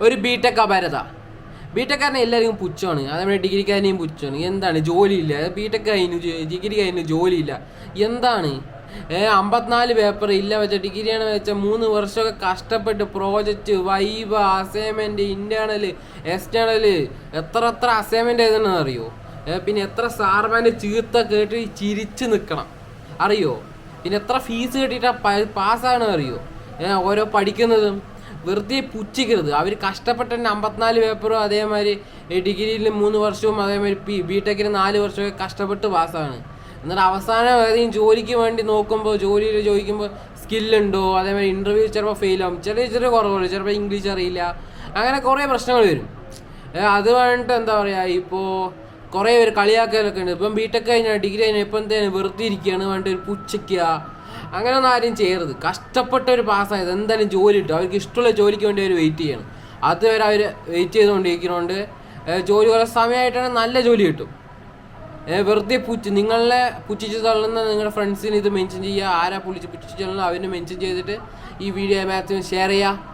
ഒരു ബിടെക് അപാരത. ബിടെക്കാരനെ എല്ലാവർക്കും പുച്ഛമാണ്, അതേപോലെ ഡിഗ്രിക്കാരനെയും പുച്ഛമാണ്. എന്താണ് ജോലിയില്ല, ബിടെക് കഴിഞ്ഞു ഡിഗ്രി കഴിഞ്ഞു ജോലിയില്ല, എന്താണ് 54 പേപ്പർ ഇല്ല വെച്ച ഡിഗ്രിയാണ് വെച്ച 3 വർഷമൊക്കെ കഷ്ടപ്പെട്ട് project, viva, assignment, internal, external, എത്ര അസൈൻമെൻറ്റ് എഴുതണമെന്ന് അറിയോ? പിന്നെ എത്ര സാർമാൻ്റെ ചീത്ത കേട്ട് ചിരിച്ച് നിൽക്കണം അറിയോ? പിന്നെ എത്ര ഫീസ് കെട്ടിയിട്ടാണ് പാസ്സാകണം അറിയോ? ഓരോ പഠിക്കുന്നതും വെറുതെ പുച്ഛിക്കരുത്. അവർ കഷ്ടപ്പെട്ട് തന്നെ 54 പേപ്പറും അതേമാതിരി ഡിഗ്രിയിൽ 3 വർഷവും അതേമാതിരി ബിടെക്കിന് 4 വർഷമൊക്കെ കഷ്ടപ്പെട്ട് പാസ്സാണ്. എന്നിട്ട് അവസാനം ഏതെങ്കിലും ജോലിക്ക് വേണ്ടി നോക്കുമ്പോൾ ജോലിയിൽ ചോദിക്കുമ്പോൾ സ്കില്ലുണ്ടോ, അതേമാതിരി ഇൻ്റർവ്യൂ ചിലപ്പോൾ ഫെയിലാവും, ചെറിയ കുറവുള്ളൂ, ചിലപ്പോൾ ഇംഗ്ലീഷ് അറിയില്ല, അങ്ങനെ കുറേ പ്രശ്നങ്ങൾ വരും. അത് വേണ്ടിട്ട് എന്താ പറയുക, ഇപ്പോൾ കുറേ പേര് കളിയാക്കലൊക്കെ ഉണ്ട്. ഇപ്പം ബിടെക് കഴിഞ്ഞാൽ ഡിഗ്രി കഴിഞ്ഞാൽ ഇപ്പം എന്തായാലും വെറുതെ ഇരിക്കുകയാണ് വേണ്ടി ഒരു പുച്ഛിക്കുക, അങ്ങനെയൊന്നും ആരും ചെയ്യരുത്. കഷ്ടപ്പെട്ടൊരു പാസ്സായത് എന്തായാലും ജോലി കിട്ടും. അവർക്ക് ഇഷ്ടമുള്ള ജോലിക്ക് വേണ്ടി അവർ വെയിറ്റ് ചെയ്യണം. അതുവരെ അവർ വെയിറ്റ് ചെയ്തുകൊണ്ടിരിക്കുന്നതുകൊണ്ട് ജോലി കുറേ സമയമായിട്ടാണ് നല്ല ജോലി കിട്ടും. വെറുതെ നിങ്ങളെ പുച്ഛിച്ച് തള്ളുന്ന നിങ്ങളുടെ ഫ്രണ്ട്സിന് ഇത് മെൻഷൻ ചെയ്യുക. ആരാ പുച്ഛിച്ച് തള്ളുന്ന അവന് മെൻഷൻ ചെയ്തിട്ട് ഈ വീഡിയോ മാക്സിമം ഷെയർ ചെയ്യുക.